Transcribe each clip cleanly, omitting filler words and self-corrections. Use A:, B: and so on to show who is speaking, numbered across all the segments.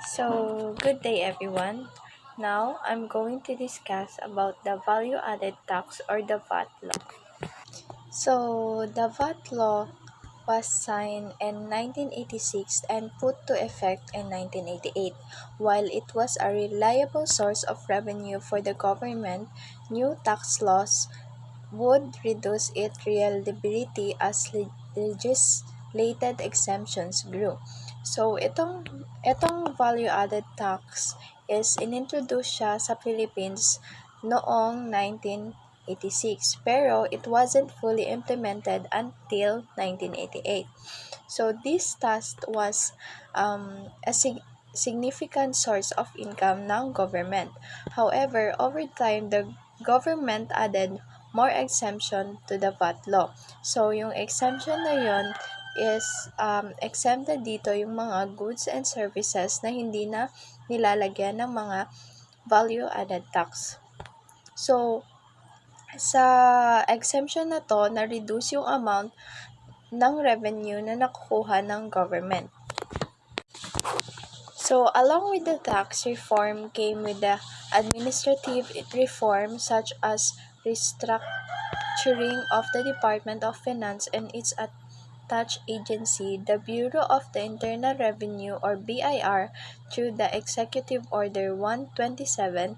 A: So, good day everyone. Now, I'm going to discuss about the value-added tax or the VAT law. So, the VAT law was signed in 1986 and put to effect in 1988. While it was a reliable source of revenue for the government, new tax laws would reduce its reliability as legislated exemptions grew. So, itong value-added tax is inintroduce siya sa Philippines noong 1986, pero it wasn't fully implemented until 1988. So, this tax was a significant source of income ng government. However, over time, the government added more exemption to the VAT law. So, yung exemption na yon is exempted dito yung mga goods and services na hindi na nilalagyan ng mga value-added tax. So, sa exemption na to, na-reduce yung amount ng revenue na nakukuha ng government. So, along with the tax reform came with the administrative reform such as restructuring of the Department of Finance and its attached agency, the Bureau of the Internal Revenue or BIR, through the Executive Order 127.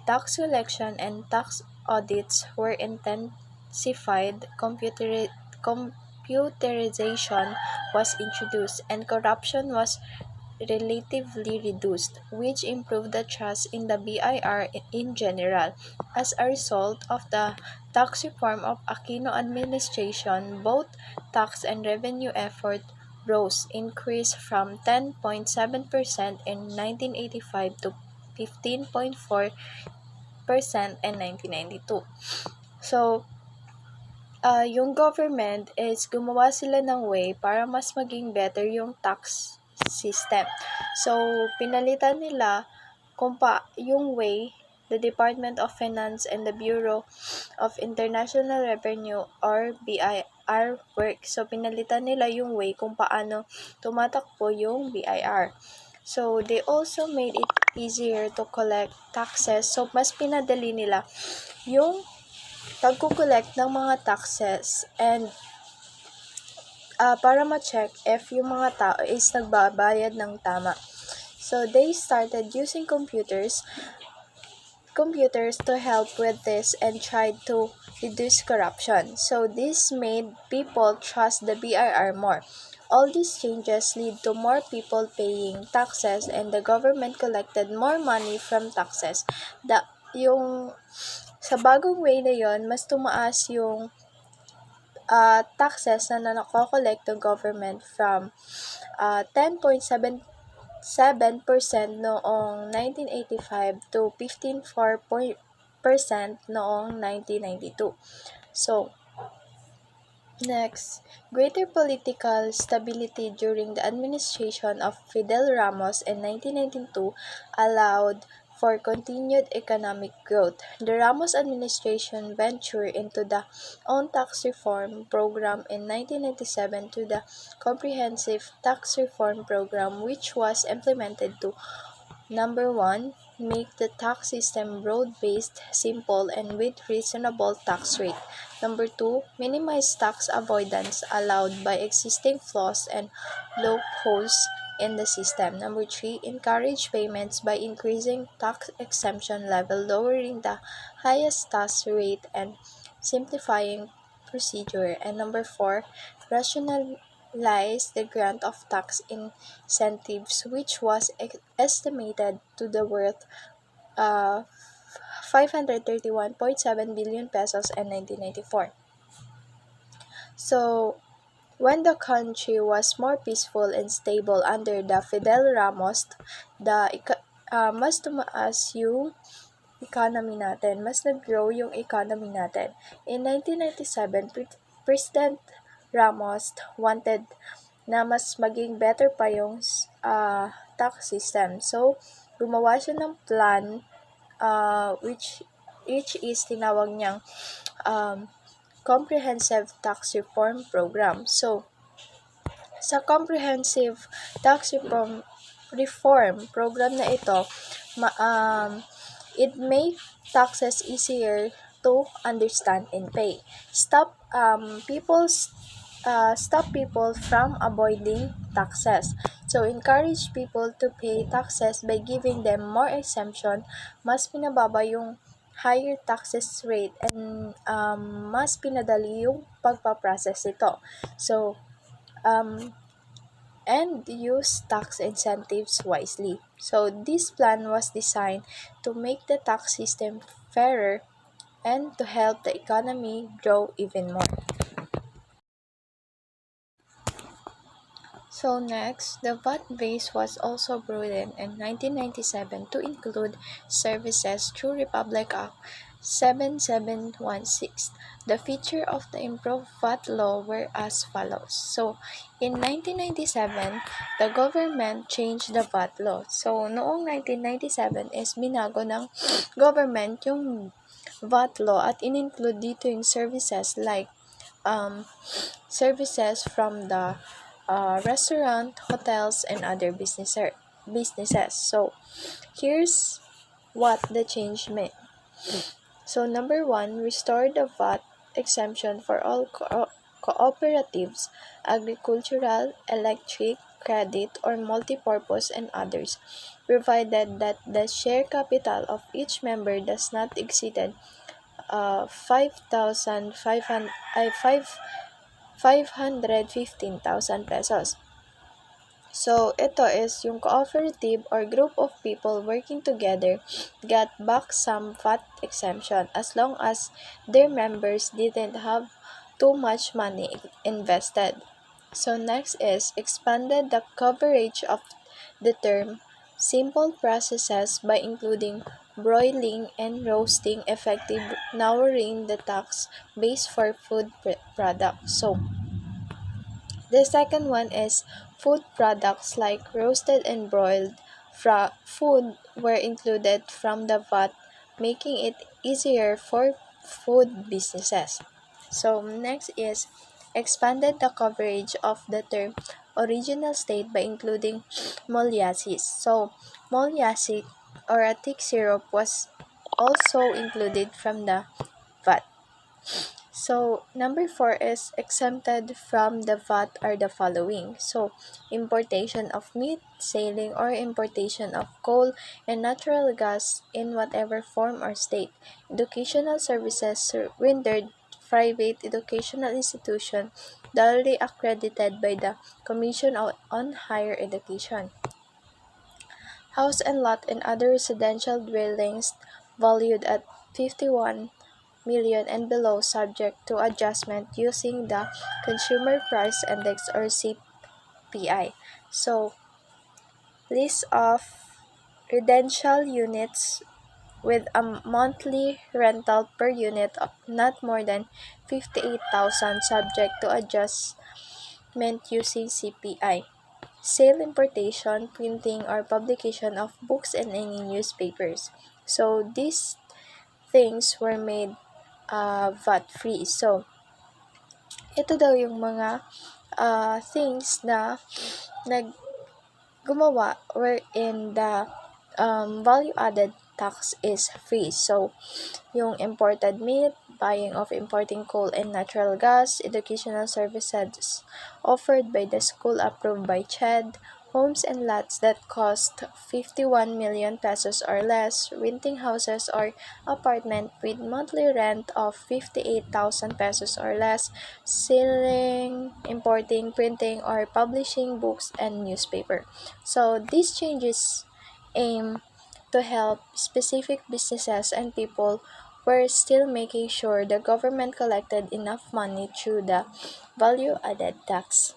A: Tax collection and tax audits were intensified, computerization was introduced, and corruption was relatively reduced, which improved the trust in the BIR in general. As a result of the tax reform of Aquino administration, both tax and revenue effort increased from 10.7% in 1985 to 15.4% in 1992. So, yung government is gumawa sila ng way para mas maging better yung tax system. So, pinalitan nila yung way the Department of Finance and the Bureau of International Revenue or BIR work. So, pinalitan nila yung way kung paano tumatakbo yung BIR. So, they also made it easier to collect taxes. So, mas pinadali nila yung pagkukolekt ng mga taxes and para ma-check if yung mga tao is nagbabayad ng tama. So, they started using computers to help with this and tried to reduce corruption. So, this made people trust the BIR more. All these changes lead to more people paying taxes and the government collected more money from taxes. Sa bagong way na yon, mas tumaas yung taxes na nako-collect ng government from 10.77% noong 1985 to 15.4% noong 1992. So, next, greater political stability during the administration of Fidel Ramos in 1992 allowed for continued economic growth. The Ramos administration ventured into the own tax reform program in 1997 to the Comprehensive Tax Reform Program, which was implemented to number 1, make the tax system broad-based, simple, and with reasonable tax rate. Number 2, minimize tax avoidance allowed by existing flaws and loopholes in the system. Number 3, encourage payments by increasing tax exemption level, lowering the highest tax rate, and simplifying procedure. And number 4, rationalize the grant of tax incentives, which was estimated to the worth 531.7 billion pesos in 1994. So, when the country was more peaceful and stable under the Fidel Ramos, mas tumaas yung economy natin, mas nag-grow yung economy natin. In 1997, President Ramos wanted na mas maging better pa yung tax system. So, gumawa siya ng plan which is tinawag niyang Comprehensive Tax Reform Program. So, sa Comprehensive Tax Reform reform program na ito, it made taxes easier to understand and pay. Stop people from avoiding taxes. So, encourage people to pay taxes by giving them more exemption. Mas pinababa yung higher taxes rate and mas pinadali yung pagpaprocess ito. So, and use tax incentives wisely. So, this plan was designed to make the tax system fairer and to help the economy grow even more. So next, the VAT base was also broadened in 1997 to include services through Republic Act 7716. The feature of the improved VAT law were as follows. So, in 1997, the government changed the VAT law. So, noong 1997 is binago ng government yung VAT law at in-include dito yung services like services from the restaurant, hotels, and other businesses. So, here's what the change meant. So, number one, restore the VAT exemption for all cooperatives, agricultural, electric, credit, or multipurpose and others, provided that the share capital of each member does not exceed 515,000 pesos. So, ito is yung cooperative or group of people working together got back some VAT exemption as long as their members didn't have too much money invested. So, next is expanded the coverage of the term simple processes by including broiling and roasting, effective narrowing the tax base for food products. So, the second one is food products like roasted and broiled food were included from the VAT, making it easier for food businesses. So next is expanded the coverage of the term original state by including molasses. So molasses or a thick syrup was also included from the VAT. So, number 4 is exempted from the VAT are the following. So, importation of meat, selling or importation of coal and natural gas in whatever form or state. Educational services rendered private educational institution duly accredited by the Commission on Higher Education. House and lot and other residential dwellings valued at 51 million and below subject to adjustment using the Consumer Price Index or CPI. So, list of residential units with a monthly rental per unit of not more than 58,000 subject to adjustment using CPI. Sale, importation, printing, or publication of books and any newspapers. So, these things were made VAT-free. So, ito daw yung mga things na gumawa wherein the value-added tax is free. So, yung imported meat, buying of importing coal and natural gas, educational services offered by the school approved by CHED, homes and lots that cost 51 million pesos or less, renting houses or apartment with monthly rent of 58,000 pesos or less, selling, importing, printing, or publishing books and newspaper. So, these changes aim to help specific businesses and people were still making sure the government collected enough money through the value-added tax.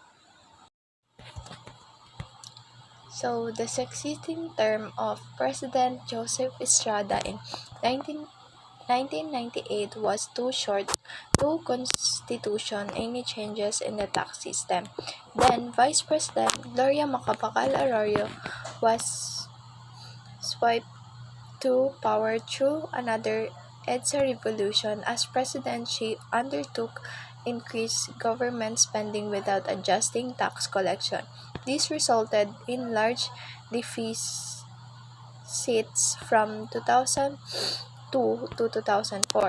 A: So, the succeeding term of President Joseph Estrada in 1998 was too short to constitution any changes in the tax system. Then, Vice President Gloria Macapagal Arroyo was swiped to power through another EDSA revolution. As president, she undertook increase government spending without adjusting tax collection. This resulted in large deficits from 2002 to 2004.